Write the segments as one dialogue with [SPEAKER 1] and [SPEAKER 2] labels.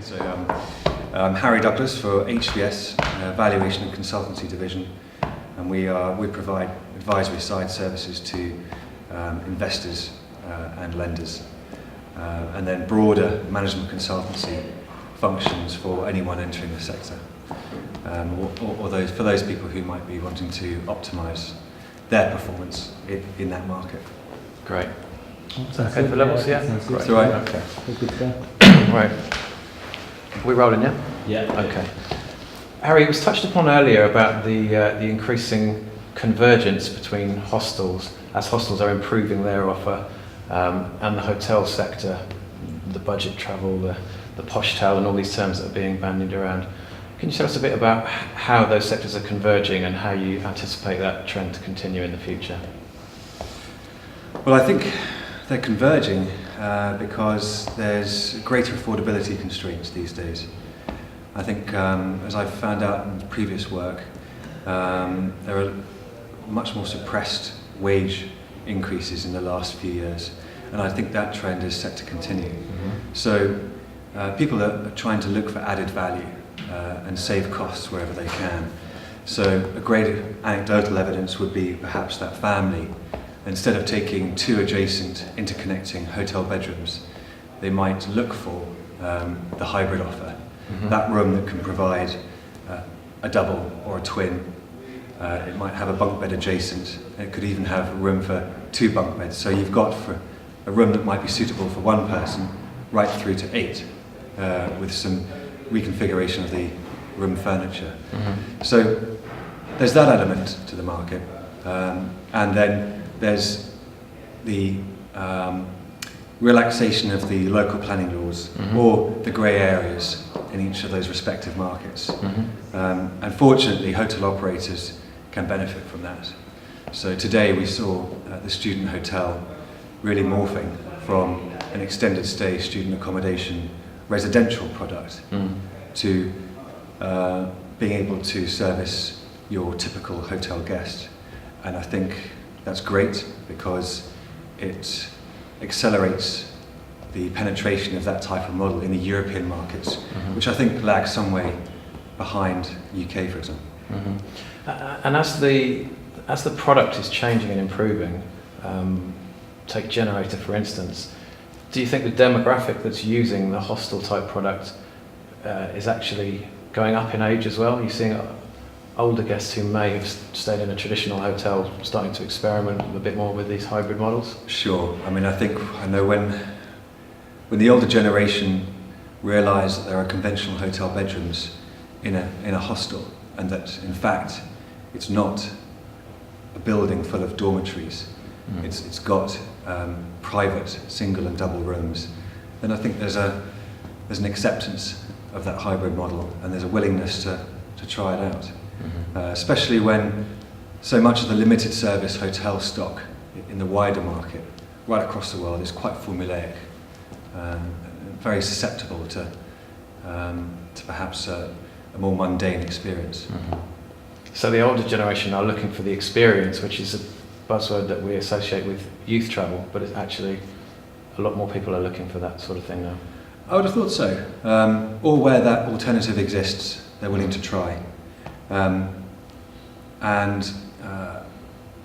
[SPEAKER 1] So I'm Harry Douglas for HVS, Valuation and Consultancy Division, and we provide advisory side services to investors and lenders, and then broader management consultancy functions for anyone entering the sector, or for those people who might be wanting to optimise their performance in that market.
[SPEAKER 2] Great. Okay for levels, yeah?
[SPEAKER 1] Great. That's right.
[SPEAKER 2] Okay. Right. We're rolling, yeah?
[SPEAKER 3] Yeah.
[SPEAKER 2] Okay. Harry, it was touched upon earlier about the increasing convergence between hostels, as hostels are improving their offer, and the hotel sector, the budget travel, the posh towel, and all these terms that are being bandied around. Can you tell us a bit about how those sectors are converging and how you anticipate that trend to continue in the future?
[SPEAKER 1] Well, I think they're converging because there's greater affordability constraints these days. I think, as I've found out in previous work, there are much more suppressed wage increases in the last few years, and I think that trend is set to continue. Mm-hmm. So people are trying to look for added value and save costs wherever they can. So a great anecdotal evidence would be perhaps that family, instead of taking two adjacent interconnecting hotel bedrooms, they might look for the hybrid offer. Mm-hmm. That room that can provide a double or a twin. It might have a bunk bed adjacent. It could even have room for two bunk beds. So you've got for a room that might be suitable for one person right through to 8 with some reconfiguration of the room furniture. Mm-hmm. So there's that element to the market. And then there's the relaxation of the local planning laws, mm-hmm. or the grey areas in each of those respective markets. Mm-hmm. Unfortunately, hotel operators can benefit from that. So today we saw the student hotel really morphing from an extended stay student accommodation residential product to being able to service your typical hotel guest. And I think that's great because it accelerates the penetration of that type of model in the European markets, mm-hmm. which I think lags some way behind UK, for example.
[SPEAKER 2] Mm-hmm. And as the product is changing and improving, take Generator for instance, do you think the demographic that's using the hostel type product is actually going up in age as well? Are you seeing older guests who may have stayed in a traditional hotel starting to experiment a bit more with these hybrid models?
[SPEAKER 1] Sure. I mean, I know when the older generation realise that there are conventional hotel bedrooms in a hostel, and that in fact it's not a building full of dormitories. Mm. It's got private single and double rooms. Then I think there's an acceptance of that hybrid model, and there's a willingness to try it out. Mm-hmm. Especially when so much of the limited service hotel stock in the wider market right across the world is quite formulaic, very susceptible to perhaps a more mundane experience.
[SPEAKER 2] Mm-hmm. So the older generation are looking for the experience, which is a buzzword that we associate with youth travel, but it's actually a lot more people are looking for that sort of thing now.
[SPEAKER 1] I would have thought so. Or where that alternative exists, they're willing to try.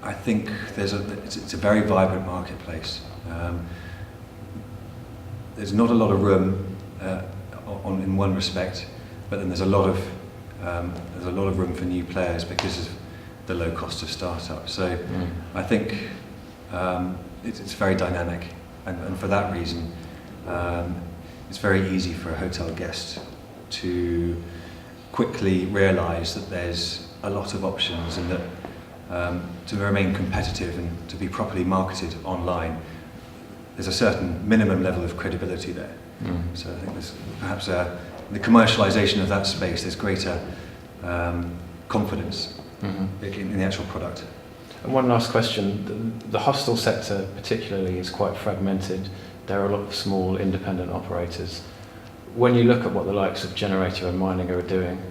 [SPEAKER 1] I think it's a very vibrant marketplace. There's not a lot of room in one respect, but then there's a lot of room for new players because of the low cost of startup. So I think it's very dynamic, and for that reason, it's very easy for a hotel guest to quickly realise that there's a lot of options, and that to remain competitive and to be properly marketed online, there's a certain minimum level of credibility there. So I think there's perhaps the commercialisation of that space, there's greater confidence in the actual product.
[SPEAKER 2] And one last question, the hostel sector particularly is quite fragmented. There are a lot of small independent operators. When you look at what the likes of Generator and Meininger are doing,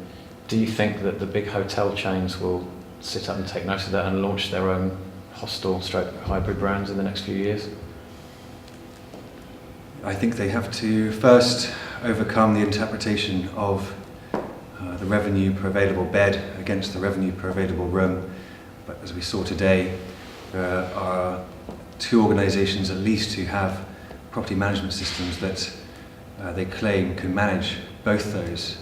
[SPEAKER 2] do you think that the big hotel chains will sit up and take notice of that and launch their own hostel/hybrid brands in the next few years?
[SPEAKER 1] I think they have to first overcome the interpretation of the revenue per available bed against the revenue per available room. But as we saw today, there are two organisations at least who have property management systems that they claim can manage both those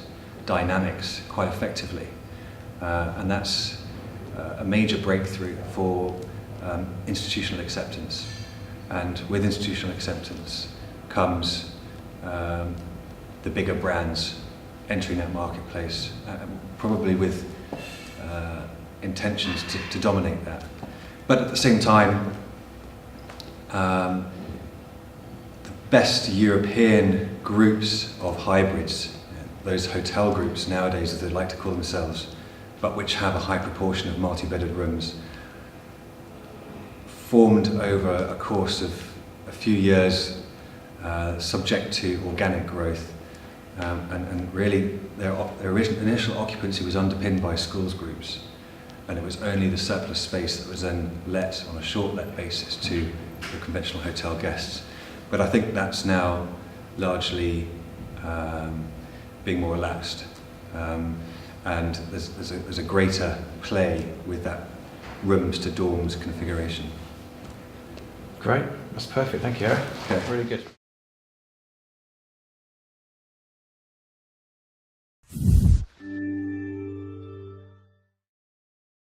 [SPEAKER 1] dynamics quite effectively. And that's a major breakthrough for institutional acceptance. And with institutional acceptance comes the bigger brands entering that marketplace, probably with intentions to dominate that. But at the same time, the best European groups of hybrids, those hotel groups nowadays, as they like to call themselves, but which have a high proportion of multi-bedded rooms, formed over a course of a few years, subject to organic growth. And really, their initial occupancy was underpinned by schools groups, and it was only the surplus space that was then let on a short let basis to the conventional hotel guests. But I think that's now largely being more relaxed, and there's a greater play with that rooms to dorms configuration.
[SPEAKER 2] Great, that's perfect. Thank you, Harry.
[SPEAKER 1] Okay.
[SPEAKER 2] Really good.